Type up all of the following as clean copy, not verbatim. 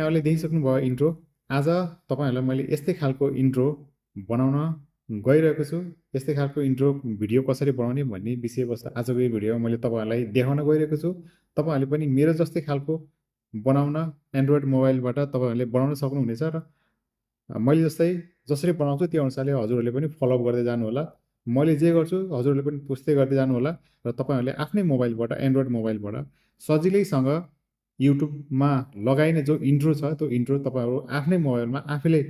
तपाईहरुले देखिसक्नुभयो इन्ट्रो। आज तपाईहरुलाई मैले यस्तै खालको इन्ट्रो बनाउन गइरहेको छु। यस्तै खालको इन्ट्रो भिडियो कसरी बनाउने भन्ने विषयवस्तु आजको यो भिडियोमा मैले तपाईहरुलाई देखाउन गइरहेको छु। तपाईहरुले पनि मेरो जस्तै खालको बनाउन एन्ड्रोइड मोबाइलबाट तपाईहरुले बनाउन सक्नुहुनेछ र मैले जसरी बनाउँछु त्यो अनुसारले हजुरहरूले पनि फलो अप गर्दै जानुहोला। मैले जे गर्छु हजुरहरूले पनि त्यस्तै गर्दै जानुहोला र तपाईहरुले आफ्नै मोबाइलबाट एन्ड्रोइड मोबाइलबाट सजिलैसँग युट्युबमा लगाइने जो इन्ट्रो छ त्यो इन्ट्रो तपाईहरु आफ्नै मोबाइलमा आफैले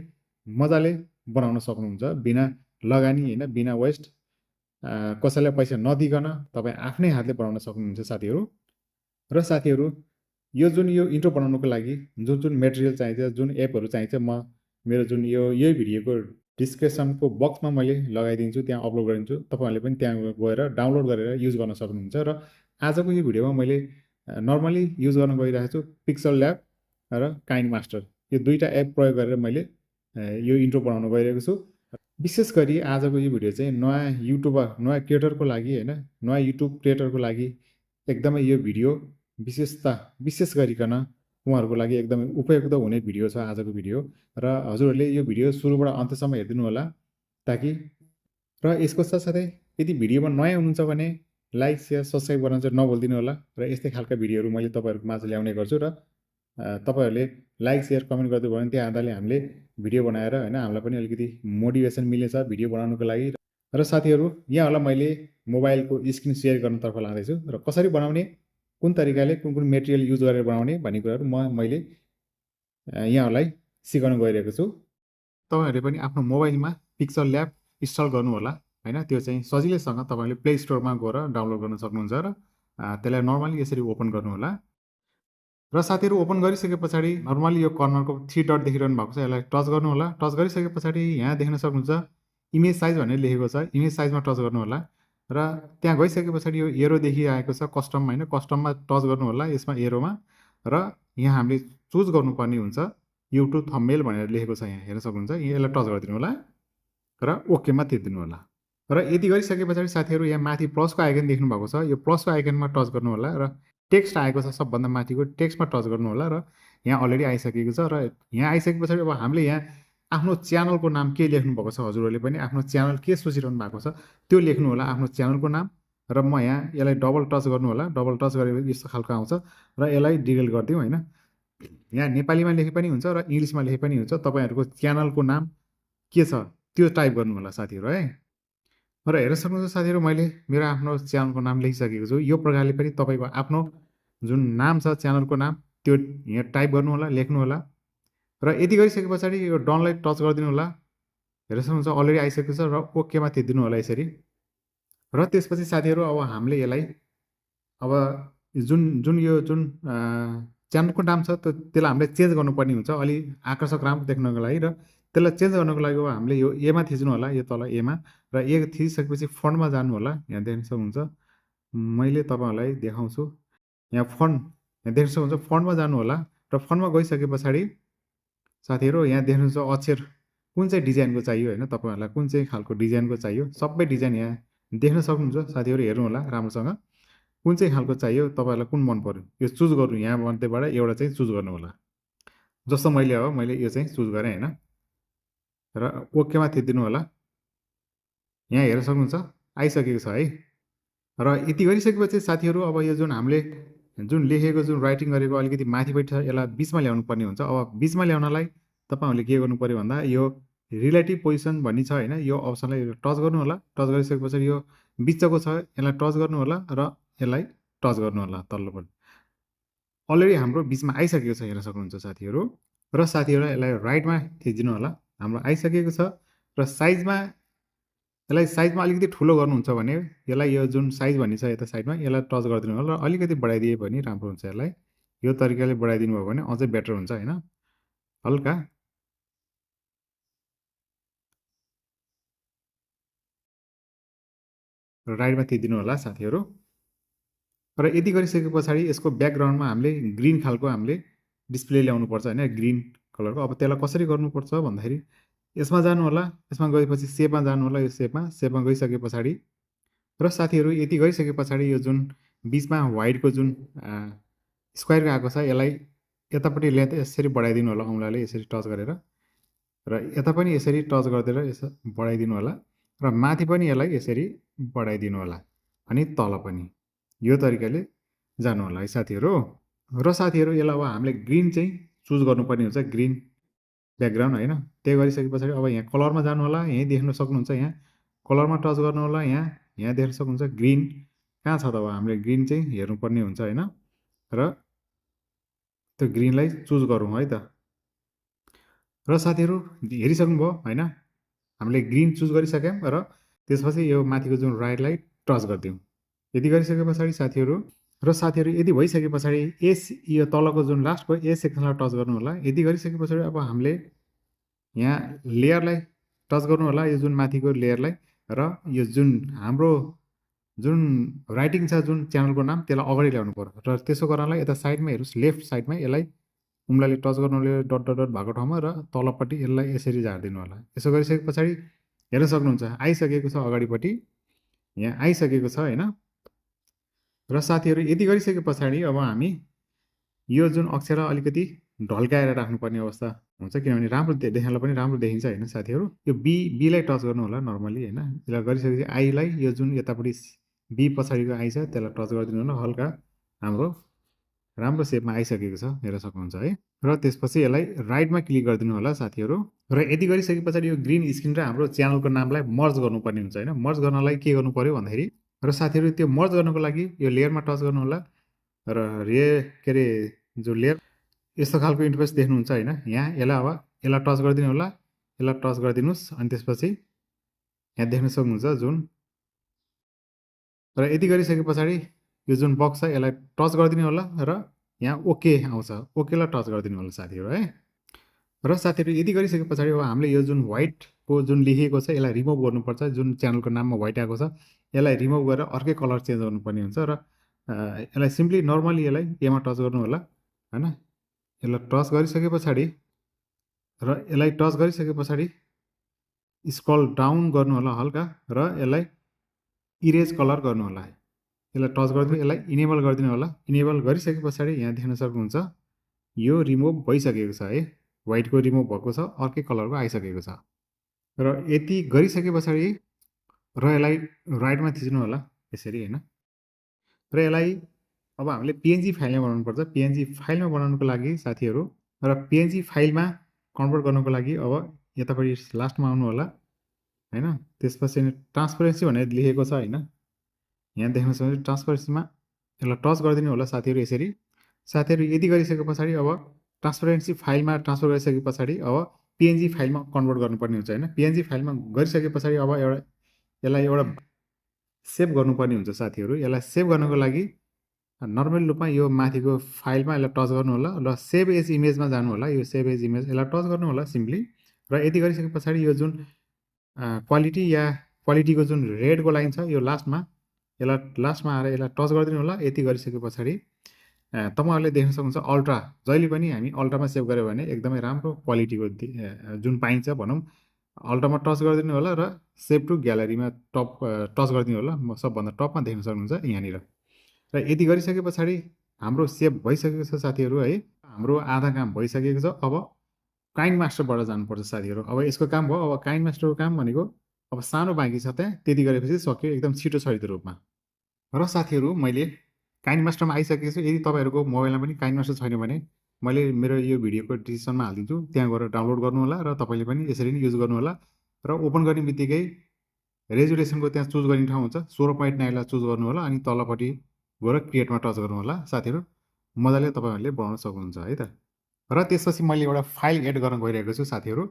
मजाले बनाउन सक्नुहुन्छ बिना लगानी हैन बिना वेस्ट कसैलाई पैसा नदिकन तपाई आफ्नै हातले बनाउन सक्नुहुन्छ साथीहरु। र साथीहरु यो इन्ट्रो बनाउनको लागि जुन मेटेरियल चाहिन्छ जुन एपहरु चाहिन्छ म मेरो जुन यही भिडियोको डिस्क्रिप्सनको बक्समा मैले लगाइदिन्छु त्यहाँ अपलोड गरिदिन्छु। तपाईहरुले पनि त्यहाँ गएर डाउनलोड गरेर युज गर्न सक्नुहुन्छ र आजको यो भिडियोमा मैले नर्मली युज गर्न गइरहेको छु पिक्सल ल्याब र काइनमास्टर यो दुईटा एप प्रयोग गरेर मैले यो इन्ट्रो बनाउन गइरहेको छु। विशेष गरी आजको यो भिडियो चाहिँ नयाँ युट्युबर नयाँ क्रिएटरको लागि हैन नयाँ युट्युब क्रिएटरको लागि एकदमै यो भिडियो विशेष गरिकन उहाँहरुको लागि एकदमै उपयुक्त हुने भिडियो छ आजको भिडियो र हजुरहरूले यो भिडियो सुरुबाट अन्त्यसम्म हेर्दिनु होला ताकि र यसको साथसाथै यदि भिडियोमा नयाँ हुनुहुन्छ भने लाइक शेयर सब्स्क्राइब गर्न चाहिँ नभुल्दिनु होला र यस्तै खालका भिडियोहरु मैले तपाईहरुको माझ ल्याउने गर्छु र तपाईहरुले लाइक शेयर कमेन्ट गर्दै भयो भने त्यहाँ आधारले हामीले भिडियो बनाएर हैन हामीलाई पनि अलिकति मोटिभेसन मिलेछ भिडियो बनाउनको लागि। र साथीहरु यहाँहरुलाई मैले मोबाइलको स्क्रिन शेयर गर्नतर्फ लाँदै छु र कसरी बनाउने कुन तरिकाले कुन मेटेरियल युज गरेर बनाउने भन्ने कुराहरु मैले यहाँहरुलाई सिकाउन गइरहेको छु। तपाईहरुले पनि आफ्नो मोबाइलमा पिक्सल ल्याब इन्स्टल गर्नु होला हैन त्यो चाहिँ सजिलैसँग तपाईले प्ले स्टोरमा गएर डाउनलोड गर्न सक्नुहुन्छ र त्यसलाई नर्मली यसरी ओपन गर्नु होला। र साथीहरु ओपन गरिसकेपछि नर्मली यो कर्नरको 3 डट देखिरहनु भएको छ यसलाई टच गर्नु होला। टच गरिसकेपछि यहाँ देख्न सक्नुहुन्छ इमेज साइज भनेर लेखेको छ इमेज साइजमा टच गर्नु होला र त्यहाँ गइसकेपछि यो एरो देखिरहेको छ कस्टम हैन कस्टममा टच गर्नु होला यसमा एरोमा र यहाँ हामीले चुज गर्नुपर्ने हुन्छ युट्युब थम्बनेल भनेर लेखेको छ यहाँ हेर्न सक्नुहुन्छ यसलाई टच गरिदिनु होला र ओके मा थिच्दिनु होला। र यति गरिसकेपछि साथीहरु यहाँ माथि प्लसको आइकन देख्नु भएको छ यो प्लसको आइकनमा टच गर्नु होला र टेक्स्ट आएको छ सबभन्दा माथिको टेक्स्टमा टच गर्नु होला र यहाँ अलरेडी आइसकेको छ र यहाँ आइसकेपछि अब हामीले यहाँ आफ्नो च्यानलको नाम के लेख्नु भएको छ हजुरहरूले पनि आफ्नो च्यानल के सोचिरहनु भएको छ त्यो लेख्नु होला आफ्नो च्यानलको नाम र म यहाँ यसलाई डबल टच गर्नु होला डबल टच गरेपछि यस्तो खालको आउँछ र यसलाई डिलिट गर्दियौ हैन यहाँ नेपालीमा लेखे पनि हुन्छ र इंग्लिशमा लेखे पनि हुन्छ तपाईहरुको च्यानलको नाम के छ त्यो टाइप गर्नु होला साथीहरु है। र हेर्न सक्नुहुन्छ साथीहरु मैले मेरो आफ्नो च्यानलको नाम लेखिसकेको छु यो प्रकारले पनि तपाईको आफ्नो जुन नाम छ च्यानलको नाम त्यो यहाँ टाइप गर्नु होला लेख्नु होला र यति गरिसकेपछि यो डनलाई टच गरिदिनु होला हेर्न सक्नुहुन्छ अलरेडी आइसकेको छ र ओके मा थिच्दिनु होला यसरी। र त्यसपछि साथीहरु अब हामीले यसलाई अब जुन च्यानलको नाम छ त्यसलाई हामीले चेन्ज गर्नुपर्ने हुन्छ अलि आकर्षक राम्रो देख्नको लागि र त्यसलाई चेन्ज गर्नको लागि हामीले यो ए मा थिच्नु होला यो तल ए मा र ए थिचिसकेपछि फन्टमा जानु होला यहाँ देख्न सक्नुहुन्छ मैले तपाईहरुलाई देखाउँछु यहाँ फन्ट यहाँ देख्न सक्नुहुन्छ फन्टमा जानु होला र फन्टमा गइसकेपछि साथीहरु यहाँ देख्नुहुन्छ अक्षर कुन चाहिँ डिजाइनको चाहियो हैन तपाईहरुलाई कुन चाहिँ खालको डिजाइनको चाहियो सबै डिजाइन यहाँ देख्न सक्नुहुन्छ साथीहरु हेर्नु होला राम्रोसँग कुन चाहिँ खालको चाहियो तपाईहरुलाई कुन मन पर्यो यो चुज गर्नु यहाँ मध्येबाट एउटा चाहिँ चुज गर्नु होला जस्तो मैले यो चाहिँ चुज गरे हैन र ओके मा थिच्दिनु होला यहाँ हेर्न सक्नुहुन्छ आइसकेको छ है। र यति गरिसकेपछि साथीहरु अब यो जुन हामीले जुन लेखेको जुन राइटिङ गरेको अलिकति माथिपट्टि छ यसलाई बीचमा ल्याउनु पर्ने हुन्छ। अब बीचमा ल्याउनलाई तपाईहरुले के गर्नु पर्यो भन्दा यो रिलेटिभ पोजिसन भन्ने छ हैन यो अप्सनलाई टच गर्नु होला टच गरिसकेपछि यो बीचको छ यसलाई टच गर्नु होला र यसलाई टच गर्नु होला तल्लोपट्टि अलरेडी हाम्रो बीचमा आइसकेको छ हेर्न सक्नुहुन्छ साथीहरु र साथीहरुलाई यसलाई राइटमा थिच्दिनु होला हाम्रो आइसकेको छ र साइजमा यसलाई साइजमा अलिकति ठुलो गर्नुहुन्छ भने यसलाई यो जुन साइज भन्ने छ यता साइडमा यसलाई टच गरिदिनु होला र अलिकति बढाइदिए पनि राम्रो हुन्छ यसलाई यो तरिकाले बढाइदिनु भयो भने अझै बेटर हुन्छ हैन हल्का राइटमा थिच्दिनु होला साथीहरु। र यति गरिसकेपछि यसको ब्याकग्राउन्डमा हामीले ग्रीन खालको हामीले डिस्प्ले ल्याउनु पर्छ हैन ग्रीन कलरको अब त्यसलाई कसरी गर्नुपर्छ भन्दाखेरि यसमा जानु होला यसमा गएपछि सेपमा जानु होला यो सेपमा गइसकेपछि र साथीहरु यति गरिसकेपछि यो जुन बीचमा व्हाइटको जुन स्क्वायर आएको छ यसलाई यतापट्टि लेन्थ यसरी बढाइदिनु होला औँलाले यसरी टच गरेर र यता पनि यसरी टच गरिदिएर यसो बढाइदिनु होला र माथि पनि यसलाई यसरी बढाइदिनु होला अनि तल पनि यो तरिकाले जानु होला है साथीहरू। र साथीहरू यसलाई अब हामीले ग्रिन चाहिँ चुज गर्नुपर्ने हुन्छ, ग्रिन ब्याकग्राउन्ड होइन। त्यही गरिसके पछाडि अब यहाँ कलरमा जानु होला, यहीँ देख्न सक्नुहुन्छ, यहाँ कलरमा टच गर्नु होला, यहाँ देख्न सक्नुहुन्छ ग्रिन कहाँ छ त। अब हामीले ग्रिन चाहिँ हेर्नुपर्ने हुन्छ होइन, र त्यो ग्रिनलाई चुज गरौँ है त। र साथीहरू हेरिसक्नुभयो होइन, हामीले ग्रिन चुज गरिसक्यौँ र त्यसपछि यो माथिको जुन राइटलाई टच गरिदिउँ। यदि गरिसके पछाडि साथीहरू यदि भइसके पछाडि यो तलको जुन लास्टको ए सेक्सनलाई टच गर्नु होला। यदि गरिसके पछाडि अब हामीले यहाँ लेयरलाई टच गर्नु होला, यो जुन माथिको लेयरलाई, र यो जुन हाम्रो जुन राइटिङ छ जुन च्यानलको नाम त्यसलाई अगाडि ल्याउनु पर्यो। र त्यसो गर्नलाई यता साइडमा हेर्नुहोस्, लेफ्ट साइडमा यसलाई उम्लाले टच गर्नुले डट डट डट भएको ठाउँमा र तलपट्टि यसलाई यसरी झारिदिनु होला। यसो गरिसके पछाडि हेर्न सक्नुहुन्छ आइसकेको छ, अगाडिपट्टि यहाँ आइसकेको छ होइन। र साथीहरू यदि गरिसके पछाडि अब हामी यो जुन अक्षर अलिकति ढल्काएर राख्नुपर्ने अवस्था हुन्छ, किनभने राम्रो देख्नलाई पनि राम्रो देखिन्छ होइन साथीहरू। यो बीलाई टच गर्नु होला नर्मली होइन। यसलाई गरिसकेपछि आईलाई यो जुन यतापट्टि बी पछाडिको आई छ त्यसलाई टच गरिदिनु होला, हल्का हाम्रो राम्रो सेपमा आइसकेको छ हेर्न सक्नुहुन्छ है। र त्यसपछि यसलाई राइटमा क्लिक गरिदिनु होला साथीहरू। र यदि गरिसके पछाडि यो ग्रिन स्क्रिन र हाम्रो च्यानलको नामलाई मर्ज गर्नुपर्ने हुन्छ होइन। मर्ज गर्नलाई के गर्नु पर्यो भन्दाखेरि, र साथीहरू त्यो मर्ज गर्नुको लागि यो लेयरमा टच गर्नु होला, र के अरे जो लेयर यस्तो खालको इन्टरफेस देख्नुहुन्छ होइन। यहाँ यसलाई टच गरिदिनु होला, यसलाई टच गरिदिनुहोस्, अनि त्यसपछि यहाँ देख्न सक्नुहुन्छ जुन। र यदि गरिसके पछाडि यो जुन बक्स छ यसलाई टच गरिदिनु होला, र यहाँ ओके आउँछ, ओकेलाई टच गरिदिनु होला साथीहरू है। र साथीहरू यदि गरिसके पछाडि अब हामीले यो जुन व्हाइटको जुन लेखिएको छ यसलाई रिमुभ गर्नुपर्छ। जुन च्यानलको नाममा व्हाइट आएको छ यसलाई रिमुभ गरेर अर्कै कलर चेन्ज गर्नुपर्ने हुन्छ। र यसलाई सिम्पली नर्मली यसलाई एमा टच गर्नु होला होइन। यसलाई टच गरिसके पछाडि र यसलाई टच गरिसके पछाडि स्क्रल डाउन गर्नु होला हल्का, र यसलाई इरेज कलर गर्नु होला। यसलाई टच गरिदिनु, यसलाई इनेबल गरिदिनु होला। इनेबल गरिसके पछाडि यहाँ देख्न सक्नुहुन्छ यो रिमुभ भइसकेको छ है, व्हाइटको रिमुभ भएको छ, अर्कै कलरको आइसकेको छ। र यति गरिसके पछाडि र यसलाई राइटमा थिच्नु होला यसरी होइन। र यसलाई अब हामीले पिएनजी फाइलमा बनाउनु पर्छ। पिएनजी फाइलमा बनाउनुको लागि साथीहरू, र पिएनजी फाइलमा कन्भर्ट गर्नुको लागि अब यतापट्टि लास्टमा आउनु होला होइन। त्यसपछि ट्रान्सपरेन्सी भनेर लेखेको छ होइन, यहाँ देख्न सक्नुहुन्छ ट्रान्सपरेन्सीमा यसलाई टच गरिदिनु होला साथीहरू यसरी। साथीहरू यदि गरिसके पछाडि अब ट्रान्सपरेन्सी फाइलमा ट्रान्सफर गरिसके पछाडि अब पिएनजी फाइलमा कन्भर्ट गर्नुपर्ने हुन्छ होइन। पिएनजी फाइलमा गरिसके पछाडि अब यसलाई एउटा सेभ गर्नुपर्ने हुन्छ साथीहरू। यसलाई सेभ गर्नको लागि नर्मल रूपमा यो माथिको फाइलमा यसलाई टच गर्नु होला, र सेभ एज इमेजमा जानु होला। यो सेभ एज इमेज यसलाई टच गर्नु होला सिम्पली। र यति गरिसके पछाडि यो जुन क्वालिटी या क्वालिटीको जुन रेडको लाइन छ यो लास्टमा, यसलाई लास्टमा आएर यसलाई टच गरिदिनु होला। यति गरिसके पछाडि तपाईँहरूले देख्न सक्नुहुन्छ अल्ट्रा, जहिले पनि हामी अल्ट्रामा सेभ गऱ्यो भने एकदमै राम्रो क्वालिटीको जुन पाइन्छ भनौँ। अल्ट्रामा टच गरिदिनु होला र सेभ टु ग्यालेरीमा टच गरिदिनु होला, सबभन्दा टपमा देख्न सक्नुहुन्छ यहाँनिर। र यति गरिसके पछाडि हाम्रो सेभ भइसकेको छ साथीहरू है। हाम्रो आधा काम भइसकेको छ। अब काइन्ड मास्टरबाट जानुपर्छ साथीहरू। अब यसको काम भयो। अब काइन्ड मास्टरको काम भनेको अब सानो बाँकी छ, त्यहाँ त्यति गरेपछि सक्यो एकदम छिटो छरितो रूपमा। र साथीहरू मैले काइन्ड मास्टरमा आइसकेको छु। यदि तपाईँहरूको मोबाइलमा पनि काइन्ड मास्टर छैन भने मैले मेरो यो भिडियोको डिस्क्रिप्सनमा हालिदिन्छु, त्यहाँ गएर डाउनलोड गर्नु होला, र तपाईँले पनि यसरी नै युज गर्नु होला। र ओपन गर्ने बित्तिकै रेजुलेसनको त्यहाँ चुज गर्ने ठाउँ हुन्छ, 16.9लाई चुज गर्नु होला, अनि तलपट्टि गएर क्रिएटमा टच गर्नु होला साथीहरू। मजाले तपाईँहरूले बनाउन सक्नुहुन्छ है त। र त्यसपछि मैले एउटा फाइल एड गर्न गइरहेको छु साथीहरू,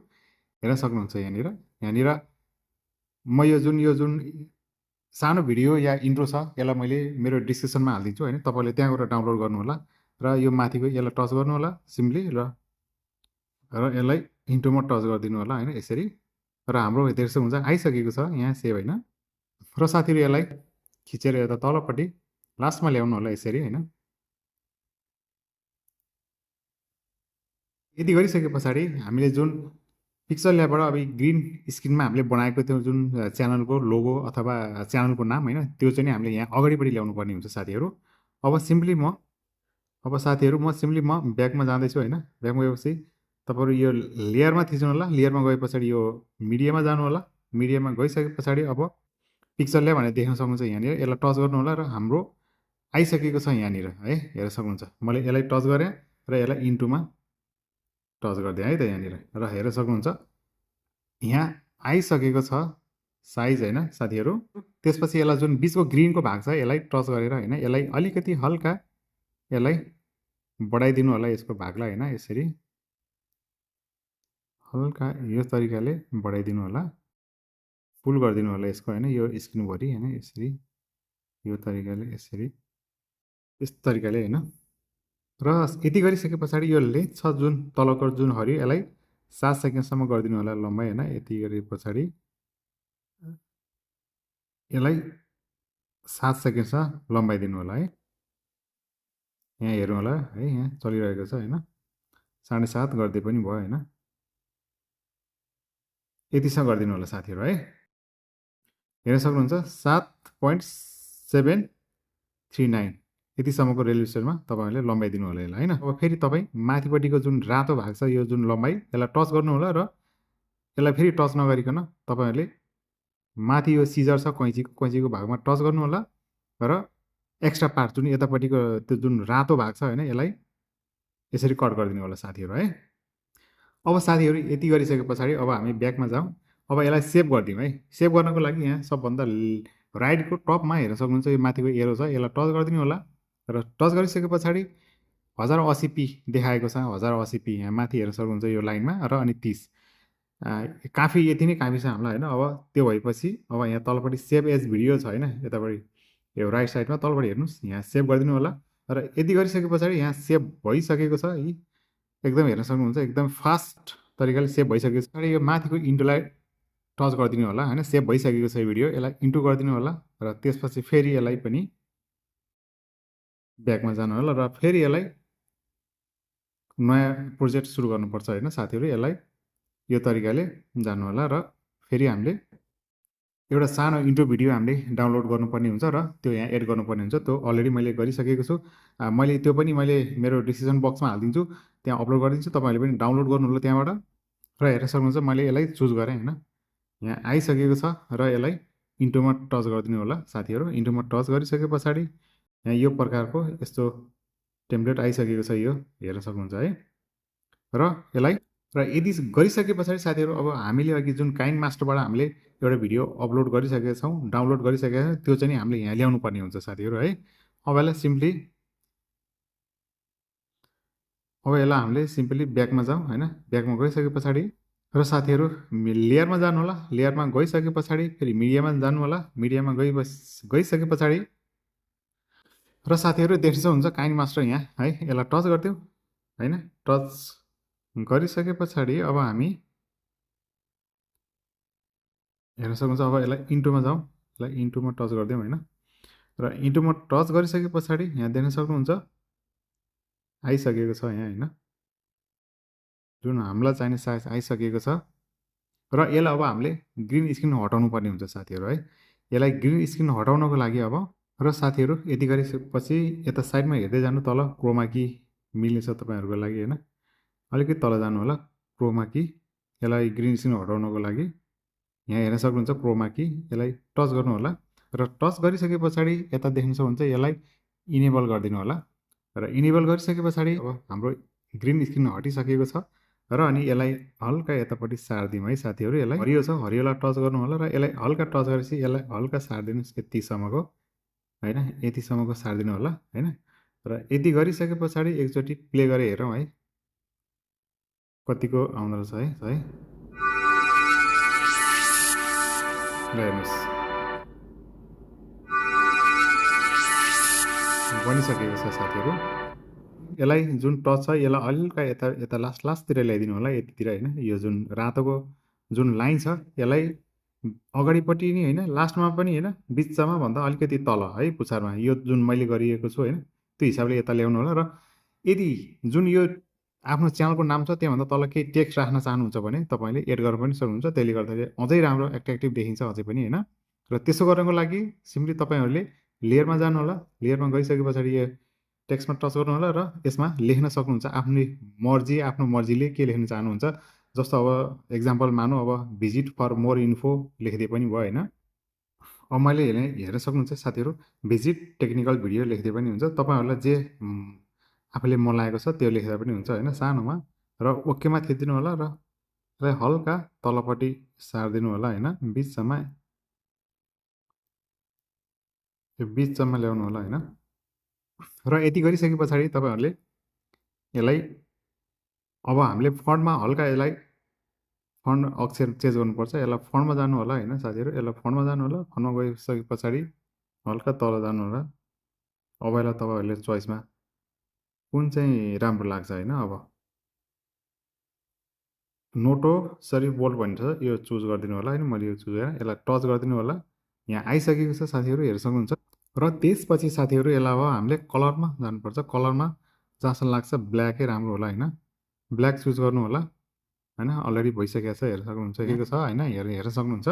हेर्न सक्नुहुन्छ यहाँनिर म यो जुन सानो भिडियो या इन्ट्रो छ यसलाई मैले मेरो डिस्क्रिप्सनमा हालिदिन्छु होइन। तपाईँले त्यहाँ गएर डाउनलोड गर्नु होला, र यो माथिको यसलाई टच गर्नु होला सिम्पली, र यसलाई इन्ट्रोमा टच गरिदिनु होला होइन यसरी। र हाम्रो हेर्छ हुन्छ आइसकेको छ यहाँ सेभ होइन। र साथीहरू यसलाई खिचेर यता तलपट्टि लास्टमा ल्याउनु होला यसरी होइन। यति गरिसके पछाडि हामीले जुन पिक्चर ल्याबबाट अब ग्रिन स्क्रिनमा हामीले बनाएको त्यो जुन च्यानलको लोगो अथवा च्यानलको नाम होइन, त्यो चाहिँ हामीले यहाँ अगाडिपट्टि ल्याउनु पर्ने हुन्छ साथीहरू। अब सिम्पली म अब साथीहरू म सिम्पली ब्याकमा जाँदैछु होइन। ब्याकमा गएपछि तपाईँहरू यो लेयरमा थिच्नु होला। लेयरमा गए पछाडि यो मिडियामा जानु होला। मिडियामा गइसके पछाडि अब पिक्चर ल्यायो भनेर देख्न सक्नुहुन्छ यहाँनिर। यसलाई टच गर्नु होला र हाम्रो आइसकेको छ यहाँनिर है, हेर्न सक्नुहुन्छ। मैले यसलाई टच गरेँ र यसलाई इन्टुमा टच गरिदिएँ है त यहाँनिर, र हेर्न सक्नुहुन्छ यहाँ आइसकेको छ साइज होइन साथीहरू। त्यसपछि यसलाई जुन बिचको ग्रिनको भाग छ यसलाई टच गरेर होइन, यसलाई अलिकति हल्का यसलाई बढाइदिनु होला यसको भागलाई होइन। यसरी हल्का यो तरिकाले बढाइदिनु होला, फुल गरिदिनु होला यसको होइन, यो स्क्रिनभरि होइन। यसरी यो तरिकाले यसरी यस तरिकाले होइन। र यति गरिसके पछाडि यो लेन्थ छ जुन तलको जुन हरियो यसलाई 7 सेकेन्डसम्म गरिदिनु होला लम्बाइ होइन। यति गरे पछाडि यसलाई 7 सेकेन्डसम्म लम्बाइदिनु होला है। यहाँ हेर्नु होला है, यहाँ चलिरहेको छ होइन। 7.5 गर्दै पनि भयो होइन। यतिसम्म गरिदिनु होला साथीहरू है। हेर्न सक्नुहुन्छ 7.739 यतिसम्मको रेजोल्युसनमा तपाईँहरूले लम्बाइदिनु होला यसलाई होइन। अब फेरि तपाईँ माथिपट्टिको जुन रातो भाग छ यो जुन लम्बाइ यसलाई टच गर्नु होला र यसलाई फेरि टच नगरिकन तपाईँहरूले माथि यो सिजर छ कैँचीको भागमा टच गर्नु होला र एक्स्ट्रा पार्ट जुन यतापट्टिको त्यो जुन रातो भाग छ होइन यसलाई यसरी कट गरिदिनु होला साथीहरू है। अब साथीहरू यति गरिसके पछाडि अब हामी ब्याकमा जाउँ। अब यसलाई सेभ गरिदिउँ है। सेभ गर्नको लागि यहाँ सबभन्दा राइटको टपमा हेर्न सक्नुहुन्छ यो माथिको एरो छ, यसलाई टच गरिदिनु होला र टच गरिसके पछाडि 1080p देखाएको छ। 1080p यहाँ माथि हेर्न सक्नुहुन्छ यो लाइनमा र अनि 30 काफी, यति नै काफी छ हामीलाई होइन। अब त्यो भएपछि अब यहाँ तलपट्टि सेभ एज भिडियो छ होइन, यतापट्टि यो राइट साइडमा तलपट्टि हेर्नुहोस्, यहाँ सेभ गरिदिनु होला र यति गरिसके पछाडि यहाँ सेभ भइसकेको छ है। एकदम हेर्न सक्नुहुन्छ एकदम फास्ट तरिकाले सेभ भइसकेको छ। यो माथिको इन्टुलाई टच गरिदिनु होला होइन। सेभ भइसकेको छ यो भिडियो, यसलाई इन्टु गरिदिनु होला र त्यसपछि फेरि यसलाई पनि ब्याकमा जानु होला र फेरि यसलाई नयाँ प्रोजेक्ट सुरु गर्नुपर्छ होइन साथीहरू। यसलाई यो तरिकाले जानु होला र फेरि हामीले एउटा सानो इन्ट्रो भिडियो हामीले डाउनलोड गर्नुपर्ने हुन्छ र त्यो यहाँ एड गर्नुपर्ने हुन्छ। त्यो अलरेडी मैले गरिसकेको छु। मैले त्यो पनि मैले मेरो डिस्क्रिप्सन बक्समा हालिदिन्छु, त्यहाँ अपलोड गरिदिन्छु। तपाईँहरूले पनि डाउनलोड गर्नु होला त्यहाँबाट र हेर्न सक्नुहुन्छ मैले यसलाई चुज गरेँ होइन। यहाँ आइसकेको छ र यसलाई इन्टुमा टच गरिदिनु होला साथीहरू। इन्टुमा टच गरिसके पछाडि यहाँ यो प्रकारको यस्तो टेम्प्लेट आइसकेको छ, यो हेर्न सक्नुहुन्छ है। र यसलाई र यदि गरिसके पछाडि साथीहरू अब हामीले अघि जुन काइनमास्टरबाट हामीले एउटा भिडियो अपलोड गरिसकेका छौँ, डाउनलोड गरिसकेका छौँ, त्यो चाहिँ हामीले यहाँ ल्याउनु पर्ने हुन्छ साथीहरू है। अब यसलाई हामीले सिम्पली ब्याकमा जाउँ होइन। ब्याकमा गइसके पछाडि र साथीहरू लेयरमा जानु होला। लेयरमा गइसके पछाडि फेरि मिडियामा जानु होला। मिडियामा गइसके पछाडि र साथीहरू देख्न सक्नुहुन्छ काइनमास्टर यहाँ है, यसलाई टच गरिदिउँ होइन। टच गरिसके पछाडि अब हामी हेर्न सक्नुहुन्छ अब यसलाई इन्टुमा जाउँ। यसलाई इन्टुमा टच गरिदिउँ होइन र इन्टुमा टच गरिसके पछाडि यहाँ देख्न सक्नुहुन्छ आइसकेको छ यहाँ होइन, जुन हामीलाई चाहिने साइज आइसकेको छ। र यसलाई अब हामीले ग्रिन स्क्रिन हटाउनु पर्ने हुन्छ साथीहरू है। यसलाई ग्रिन स्क्रिन हटाउनको लागि अब र साथीहरू यति गरेपछि यता साइडमा हेर्दै जानु, तल क्रोमा की मिल्ने छ तपाईँहरूको लागि होइन। अलिकति तल जानु होला, क्रोमा की। यसलाई ग्रिन स्क्रिन हटाउनको लागि यहाँ हेर्न सक्नुहुन्छ क्रोमा की, यसलाई टच गर्नु होला र टच गरिसके पछाडि यता देख्न सक्नुहुन्छ यसलाई इनेबल गरिदिनु होला र इनेबल गरिसके पछाडि अब हाम्रो ग्रिन स्क्रिन हटिसकेको छ र अनि यसलाई हल्का यतापट्टि सारिदिउँ है साथीहरू। यसलाई हरियो छ, हरियोलाई टच गर्नु होला र यसलाई हल्का टच गरेपछि यसलाई हल्का सारिदिनुहोस् यतिसम्मको होइन। यतिसम्मको सारिदिनु होला होइन। र यति गरिसके पछाडि एकचोटि प्ले गरेर हेरौँ है कतिको आउँदो रहेछ है। ल हेर्नुहोस् बनिसकेको छ साथीहरू। यसलाई जुन टच छ यसलाई हल्का यता लास्टतिर ल्याइदिनु होला, यतितिर होइन। यो जुन रातोको जुन लाइन छ यसलाई अगाडिपट्टि नि होइन, लास्टमा पनि होइन, बिचमा भन्दा अलिकति तल है पुछारमा, यो जुन मैले गरिएको छु होइन त्यो हिसाबले यता ल्याउनु होला। र यदि जुन यो आफ्नो च्यानलको नाम छ त्यहाँभन्दा तल केही टेक्स्ट राख्न चाहनुहुन्छ भने तपाईँले एड गर्न पनि सक्नुहुन्छ। त्यसले गर्दाखेरि अझै राम्रो एट्र्याक्टिभ देखिन्छ अझै पनि होइन। र त्यसो गर्नको लागि सिम्पली तपाईँहरूले लेयरमा जानु होला। लेयरमा गइसके पछाडि टेक्स्टमा टच गर्नु होला र यसमा लेख्न सक्नुहुन्छ आफ्नो मर्जीले के लेख्न चाहनुहुन्छ। जस्तो अब एक्जाम्पल मानौँ अब भिजिट फर मोर इन्फो लेखिदिए पनि भयो होइन। अब मैले हेर्न सक्नुहुन्छ साथीहरू भिजिट टेक्निकल भिडियो लेखिदिए पनि हुन्छ। तपाईँहरूलाई जे आफूले मन लागेको छ त्यो लेख्दा पनि हुन्छ होइन सानोमा र ओकेमा थिचिदिनु होला र हल्का तलपट्टि सारिदिनु होला होइन बिचसम्म ल्याउनु होला होइन। र यति गरिसके पछाडि तपाईँहरूले यसलाई अब हामीले फन्टमा हल्का यसलाई फन्ट अक्षर चेन्ज गर्नुपर्छ। यसलाई फन्टमा जानु होला होइन साथीहरू, यसलाई फन्टमा जानु होला। फन्टमा गइसके पछाडि हल्का तल जानु होला। अब यसलाई तपाईँहरूले चोइसमा कुन चाहिँ राम्रो लाग्छ होइन। अब नोटो सरी बोल्ड भन्छ यो चुज गरिदिनु होला होइन। मैले यो चुज गरेँ, यसलाई टच गरिदिनु होला। यहाँ आइसकेको छ साथीहरू, हेर्न सक्नुहुन्छ। र त्यसपछि साथीहरू यसलाई अब हामीले कलरमा जानुपर्छ। कलरमा जहाँसम्म लाग्छ ब्ल्याकै राम्रो होला होइन। ब्ल्याक चुज गर्नु होला होइन। अलरेडी भइसकेको छ, हेर्न सक्नुहुन्छ के छ होइन। हेर्न सक्नुहुन्छ।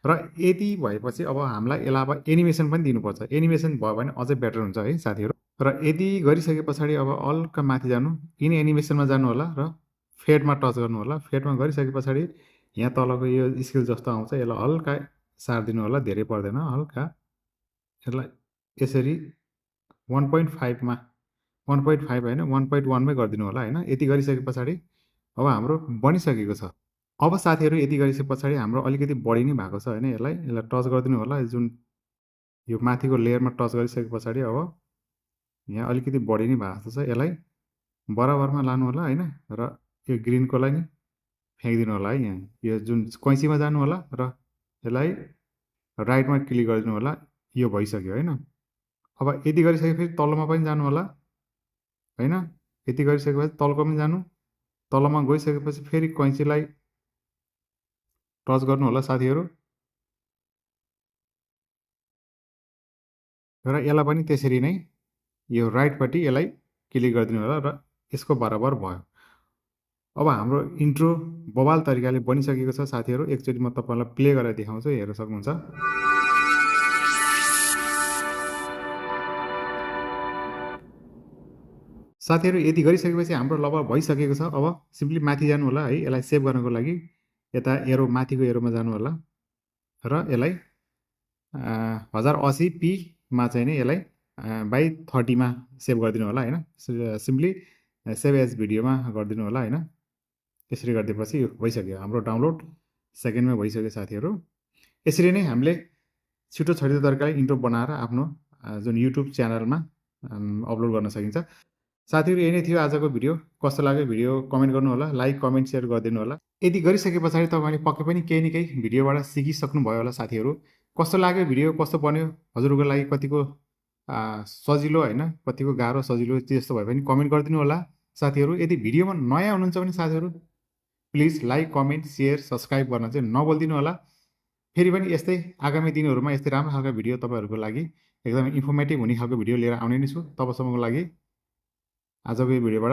र यति भएपछि अब हामीलाई यसलाई अब एनिमेसन पनि दिनुपर्छ। एनिमेसन भयो भने अझै बेटर हुन्छ है साथीहरू। र यति गरिसके पछाडि अब हल्का माथि जानु, इन एनिमेसनमा जानु होला र फेडमा टच गर्नु होला। फेडमा गरिसके पछाडि यहाँ तलको यो स्केल जस्तो आउँछ, यसलाई हल्का सारिदिनु होला, धेरै पर्दैन। हल्का यसलाई यसरी 1.5मा 1.5 होइन 1.1मै गरिदिनु होला होइन। यति गरिसके पछाडि अब हाम्रो बनिसकेको छ। अब साथीहरू यति गरिसके पछाडि हाम्रो अलिकति बढी नै भएको छ होइन। यसलाई टच गरिदिनु होला। जुन यो माथिको लेयरमा टच गरिसके पछाडि अब यहाँ अलिकति बढी नै भएको छ। यसलाई बराबरमा लानु होला होइन। र यो ग्रिनकोलाई नि फ्याँकिदिनु होला है। यहाँ यो जुन कैँचीमा जानु होला र यसलाई राइटमा क्लिक गरिदिनु होला। यो भइसक्यो होइन। अब यति गरिसकेपछि तलमा पनि जानु होला होइन। यति गरिसकेपछि तलको पनि जानु। तलमा गइसकेपछि फेरि कैँचीलाई टच गर्नु होला साथीहरू। र यसलाई पनि त्यसरी नै यो राइटपट्टि यसलाई क्लिक गरिदिनु होला र यसको बराबर भयो। अब हाम्रो इन्ट्रो बवाल तरिकाले बनिसकेको छ साथीहरू। एकचोटि म तपाईँलाई प्ले गरेर देखाउँछु, हेर्न सक्नुहुन्छ। साथीहरू यति गरिसकेपछि हाम्रो लगभग भइसकेको छ। अब सिम्पली माथि जानु होला है। यसलाई सेभ गर्नको लागि यता माथिको एरोमा जानु होला र यसलाई 1080p चाहिँ नै यसलाई by30मा सेभ गरिदिनु होला होइन। सिम्पली सेभ एज भिडियोमा गरिदिनु होला होइन। यसरी गरिदिएपछि यो भइसक्यो, हाम्रो डाउनलोड सेकेन्डमा भइसक्यो साथीहरू। यसरी नै हामीले छिटो छरितो तरिकाले इन्ट्रो बनाएर आफ्नो जुन युट्युब च्यानलमा अपलोड गर्न सकिन्छ। साथीहरू यही नै थियो आजको भिडियो। कस्तो लाग्यो भिडियो कमेन्ट गर्नु होला, लाइक कमेन्ट सेयर गरिदिनु होला। यति गरिसके पछाडि तपाईँले पक्कै पनि केही न केही भिडियोबाट सिकिसक्नु भयो होला साथीहरू। कस्तो लाग्यो भिडियो, कस्तो बन्यो, हजुरहरूको लागि कतिको सजिलो होइन, कतिको गाह्रो सजिलो त्यस्तो भयो भने कमेन्ट गरिदिनु होला साथीहरू। यदि भिडियोमा नयाँ हुनुहुन्छ भने साथीहरू please like comment share subscribe गर्न चाहिँ नभुलिदिनु होला। फेरि पनि यस्तै आगामी दिनहरूमा यस्तै राम्रो खालको भिडियो तपाईँहरूको लागि एकदमै इन्फर्मेटिभ हुने खालको भिडियो लिएर आउने नै छु। तबसम्मको लागि आजको यो भिडियोबाट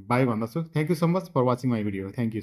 बाई भन्दछु। Thank you so much for watching my video. Thank you.